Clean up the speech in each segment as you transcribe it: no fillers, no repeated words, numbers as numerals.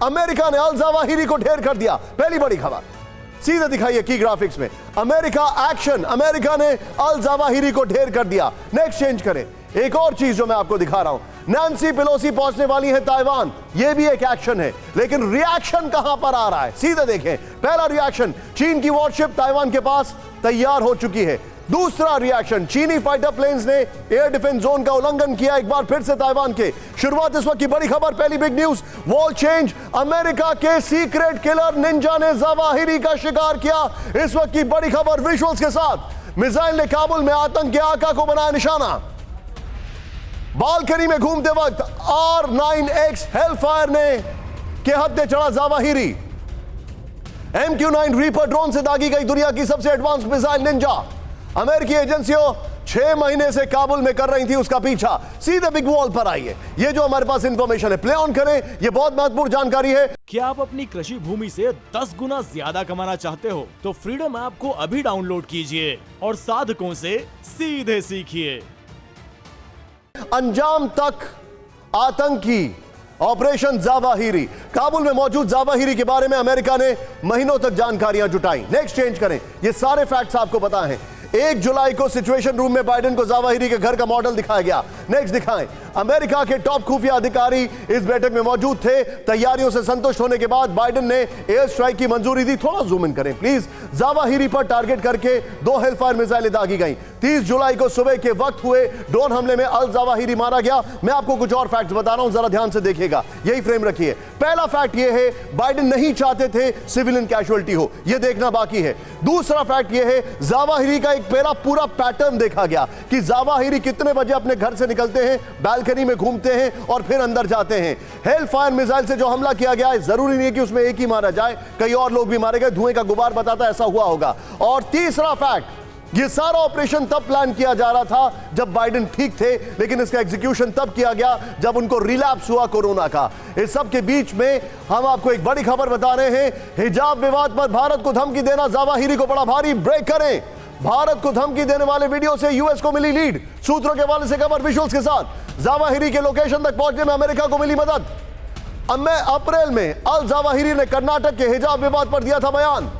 America ने अल Zawahiri को ढेर कर दिया। पहली बड़ी खबर सीधे दिखाइए की ग्राफिक्स में, अमेरिका एक्शन, अमेरिका ने अल ज़वाहिरी को ढेर कर दिया। नेक्स्ट चेंज करें। एक और चीज जो मैं आपको दिखा रहा हूं, नैन्सी पेलोसी पहुंचने वाली है ताइवान, यह भी एक एक्शन है, लेकिन रिएक्शन कहां पर आ रहा है सीधे देखें। पहला रिएक्शन, चीन की वॉरशिप ताइवान के पास तैयार हो चुकी है। दूसरा रिएक्शन, चीनी फाइटर प्लेन्स ने एयर डिफेंस जोन का उल्लंघन किया एक बार फिर से ताइवान के। शुरुआत इस वक्त की बड़ी खबर, पहली big news, wall change, America के सीक्रेट किलर निंजा ने ज़वाहिरी का शिकार किया। इस वक्त की बड़ी खबर विजुअल्स के साथ, मिसाइल ने काबुल में आतंक के आका को बनाया निशाना। बालकनी में घूमते वक्त R9X हेलफायर ने के हत्थे चढ़ा ज़वाहिरी। MQ-9 रीपर ड्रोन से दागी गई दुनिया की सबसे एडवांस मिसाइल निंजा। अमेरिकी एजेंसियों 6 महीने से काबुल में कर रही थी उसका पीछा। सीधे बिग वॉल पर आइए, ये जो हमारे पास इंफॉर्मेशन है प्ले ऑन करें, ये बहुत महत्वपूर्ण जानकारी है। क्या आप अपनी कृषि भूमि से 10 गुना ज्यादा कमाना चाहते हो तो फ्रीडम ऐप को अभी डाउनलोड कीजिए और साधकों से सीधे सीखिए। अंजाम तक आतंकी ऑपरेशन ज़वाहिरी। काबुल में मौजूद ज़वाहिरी के बारे में अमेरिका ने महीनों तक जानकारियां जुटाई। नेक्स्ट चेंज करें, ये सारे फैक्ट्स आपको पता हैं। 1 जुलाई को सिचुएशन रूम में बाइडेन को ज़वाहिरी के घर का मॉडल दिखाया गया। नेक्स्ट दिखाएं, अमेरिका के टॉप खुफिया अधिकारी इस बैठक में मौजूद थे। तैयारियों से संतुष्ट होने के बाद बाइडेन ने एयर स्ट्राइक की मंजूरी दी। थोड़ा जूम इन करें प्लीज। ज़वाहिरी पर टारगेट करके 2 हेलफायर मिसाइलें दागी गई। 30 जुलाई को सुबह के वक्त हुए ड्रोन हमले में अल ज़वाहिरी मारा गया। मैं आपको कुछ और फैक्ट्स बता रहा हूं, जरा ध्यान से देखिएगा, यही फ्रेम रखिए। पहला फैक्ट यह है, बाइडेन नहीं चाहते थे सिविलियन कैजुअल्टी हो, यह देखना बाकी है। दूसरा फैक्ट यह है, ज़वाहिरी का एक पूरा पैटर्न देखा गया कि ज़वाहिरी कितने बजे अपने घर से निकलते हैं, बालकनी में घूमते हैं और फिर अंदर जाते हैं। हेलफायर मिसाइल से जो हमला किया गया है, जरूरी नहीं है कि उसमें एक ही मारा जाए, कई और लोग भी मारे गए। धुएं का गुबार बताता है ऐसा हुआ होगा। और तीसरा फैक्ट, ये सारा ऑपरेशन तब प्लान किया जा रहा था जब बाइडेन ठीक थे, लेकिन इसका एग्जीक्यूशन तब किया गया जब उनको रिलैप्स हुआ कोरोना का। इस सब के बीच में हम आपको एक बड़ी खबर बता रहे हैं, हिजाब विवाद पर भारत को धमकी देना ज़वाहिरी को बड़ा भारी। ब्रेक करें, भारत को धमकी देने वाले वीडियो से यूएस को मिली लीड। सूत्रों के हवाले से खबर विजुअल्स के साथ, ज़वाहिरी के लोकेशन तक पहुंचने में अमेरिका को मिली मदद। अप्रैल में अल ज़वाहिरी ने कर्नाटक के हिजाब विवाद पर दिया था बयान।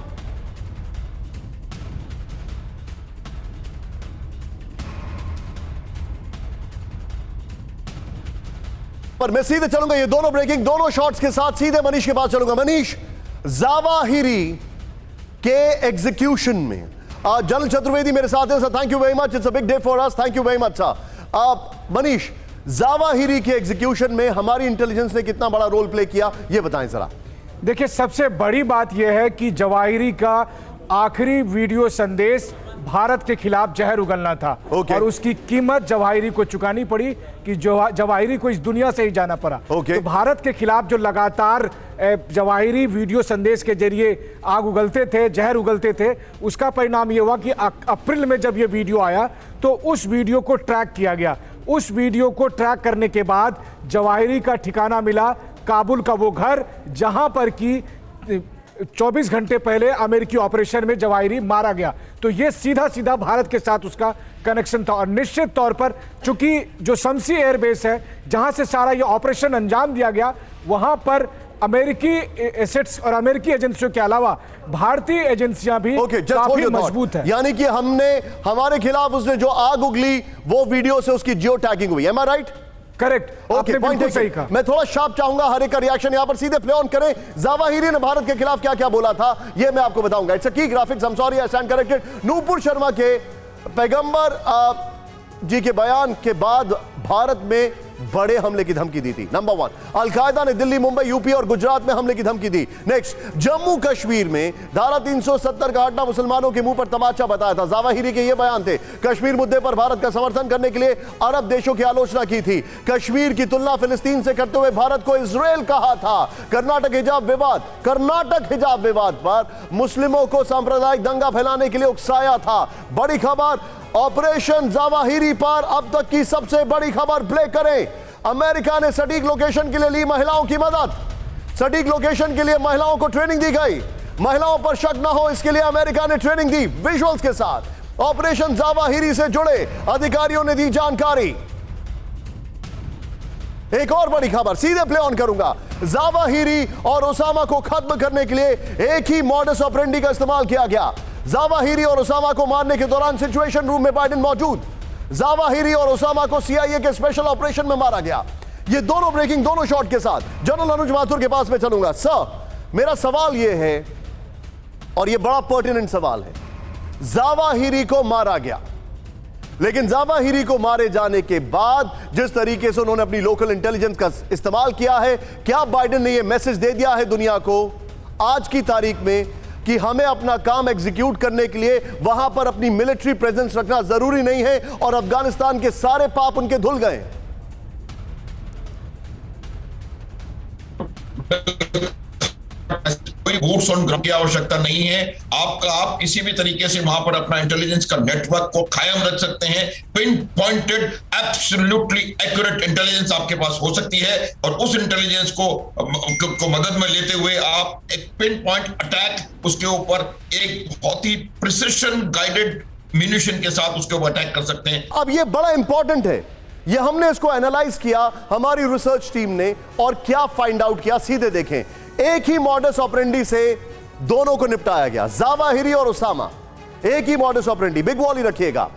पर मैं सीधे चलूंगा, ये दोनों ब्रेकिंग, दोनों शॉट्स के साथ सीधे मनीष के पास चलूंगा। मनीष, ज़वाहिरी के एग्जीक्यूशन में जनरल चतुर्वेदी मेरे साथ हैं sir, thank you very much, it's a big day for us, thank you very much sir. Manish, Zawahiri के एग्जीक्यूशन में हमारी इंटेलिजेंस ने कितना बड़ा रोल प्ले किया, ये बताएं जरा। देखिए, सबसे बड़ी बात यह है कि ज़वाहिरी का आखिरी वीडियो संदेश भारत के खिलाफ जहर उगलना था। और उसकी कीमत ज़वाहिरी को चुकानी पड़ी कि ज़वाहिरी को इस दुनिया से ही जाना पड़ा। तो भारत के खिलाफ जो लगातार ज़वाहिरी वीडियो संदेश के जरिए आग उगलते थे, जहर उगलते थे, उसका परिणाम ये हुआ कि अप्रैल में जब ये वीडियो आया तो उस वीडियो को ट्रैक किया गया। उस वीडियो को ट्रैक करने के बाद ज़वाहिरी का ठिकाना मिला काबुल का वो घर जहां पर कि 24 घंटे पहले अमेरिकी ऑपरेशन में ज़वाहिरी मारा गया। तो ये सीधा सीधा भारत के साथ उसका कनेक्शन था। और निश्चित तौर पर चूंकि जो शमसी एयरबेस है जहां से सारा ये ऑपरेशन अंजाम दिया गया, वहां पर अमेरिकी एसेट्स और अमेरिकी एजेंसियों के अलावा भारतीय एजेंसियां भी काफी मजबूत है। यानी कि हमारे खिलाफ उसने जो आग उगली वो वीडियो से उसकी जियो टैगिंग हुई, एम आई राइट? करेक्ट, आपने बिल्कुल सही कहा। मैं थोड़ा शार्प चाहूंगा, हर एक का रिएक्शन यहां पर सीधे प्ले ऑन करें। ज़वाहिरी ने भारत के खिलाफ क्या क्या बोला था ये मैं आपको बताऊंगा। इट्स अ की graphics, I am sorry I stand corrected. Nupur Sharma के पैगंबर जी के बयान के बाद भारत में बड़े हमले की धमकी दी थी। नंबर 1, अलकायदा ने दिल्ली, मुंबई, यूपी और गुजरात में हमले की धमकी दी। नेक्स्ट, जम्मू कश्मीर में धारा 370 का हटना मुसलमानों के मुंह पर तमाचा बताया था। ज़वाहिरी के ये बयान थे। कश्मीर मुद्दे पर भारत का समर्थन करने के लिए अरब देशों की आलोचना की थी। कश्मीर की तुलना फिलिस्तीन से करते हुए भारत को इजराइल कहा था। कर्नाटक हिजाब विवाद पर मुस्लिमों को सांप्रदायिक दंगा फैलाने के लिए उकसाया था। बड़ी खबर, ऑपरेशन ज़वाहिरी पर अब तक की सबसे बड़ी खबर प्ले करें। अमेरिका ने सटीक लोकेशन के लिए ली महिलाओं की मदद। सटीक लोकेशन के लिए महिलाओं को ट्रेनिंग दी गई। महिलाओं पर शक न हो इसके लिए अमेरिका ने ट्रेनिंग दी। विजुअल्स के साथ ऑपरेशन ज़वाहिरी से जुड़े अधिकारियों ने दी जानकारी। एक और बड़ी खबर सीधे प्ले ऑन करूंगा। जावाहिरी और ओसामा को खत्म करने के लिए एक ही मॉडस ऑपरेंडी का इस्तेमाल किया गया। जावाहिरी और ओसामा को मारने के दौरान सिचुएशन रूम में बाइडेन मौजूद। जावाहिरी और ओसामा को CIA के स्पेशल ऑपरेशन में मारा गया। ये दोनों ब्रेकिंग, दोनों शॉट के साथ जनरल अनुज माथुर के पास में चलूंगा। सर, मेरा सवाल यह है, और यह बड़ा पर्टिनेंट सवाल है, जावाहिरी को मारा गया, लेकिन जावाहिरी को मारे जाने के बाद जिस तरीके से उन्होंने अपनी लोकल इंटेलिजेंस का इस्तेमाल किया है, क्या बाइडेन ने यह मैसेज दे दिया है दुनिया को आज की तारीख में कि हमें अपना काम एग्जीक्यूट करने के लिए वहां पर अपनी मिलिट्री प्रेजेंस रखना जरूरी नहीं है और अफगानिस्तान के सारे पाप उनके धुल गए? कोई बूट्स ऑन ग्राउंड की आवश्यकता नहीं है। आप किसी भी तरीके से वहां पर अपना इंटेलिजेंस का नेटवर्क को कायम रख सकते हैं। Pin pointed absolutely accurate intelligence आपके पास हो सकती है और उस इंटेलिजेंस को मदद में लेते हुए आप एक पिन पॉइंट अटैक उसके ऊपर एक बहुत ही प्रिसिशन गाइडेड म्यूनिशन के साथ उसके ऊपर अटैक कर सकते हैं। अब ये बड़ा इंपॉर्टेंट है, ये हमने इसको एनालाइज किया हमारी रिसर्च टीम ने और क्या फाइंड आउट किया, सीधे देखें। एक ही मॉडस ऑपरेंडी से दोनों को निपटाया गया, जावाहिरी और ओसामा। एक ही मॉडस ऑपरेंडी, बिग वॉल ही रखिएगा।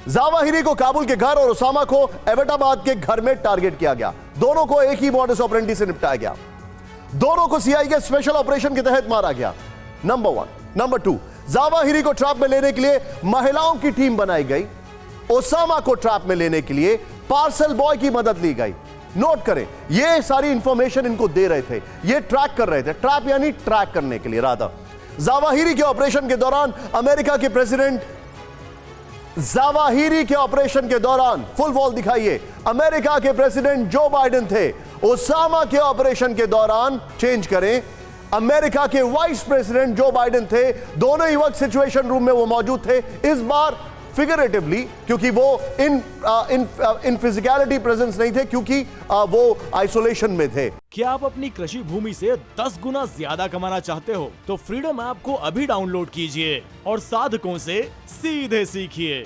जावाहिरी को काबुल के घर और ओसामा को एबटाबाद के घर में टारगेट किया गया। दोनों को एक ही मॉडस ऑपरेंडी से निपटाया गया। दोनों को CIA के स्पेशल ऑपरेशन के तहत मारा गया। नंबर 1। नंबर 2, जावाहिरी को ट्रैप में लेने के लिए महिलाओं की टीम बनाई गई। ओसामा को ट्रैप में लेने के लिए पार्सल बॉय की मदद ली गई। नोट करें, ये सारी इंफॉर्मेशन इनको दे रहे थे, ये ट्रैक कर रहे थे। ट्रैप यानी ट्रैक करने के लिए। राधा, जावाहिरी के ऑपरेशन के दौरान अमेरिका के प्रेसिडेंट, जावाहिरी के ऑपरेशन के दौरान, फुल वॉल दिखाइए, अमेरिका के प्रेसिडेंट जो बाइडेन थे। ओसामा के ऑपरेशन के दौरान, चेंज करें, अमेरिका के वाइस प्रेसिडेंट जो बाइडेन थे। दोनों ही वक्त सिचुएशन रूम में वो मौजूद थे। इस बार फिगरेटिवली, क्योंकि वो इन फिजिकलिटी प्रेजेंस नहीं थे, क्योंकि वो आइसोलेशन में थे। क्या आप अपनी कृषि भूमि से 10 गुना ज्यादा कमाना चाहते हो तो फ्रीडम ऐप को अभी डाउनलोड कीजिए और साधकों से सीधे सीखिए।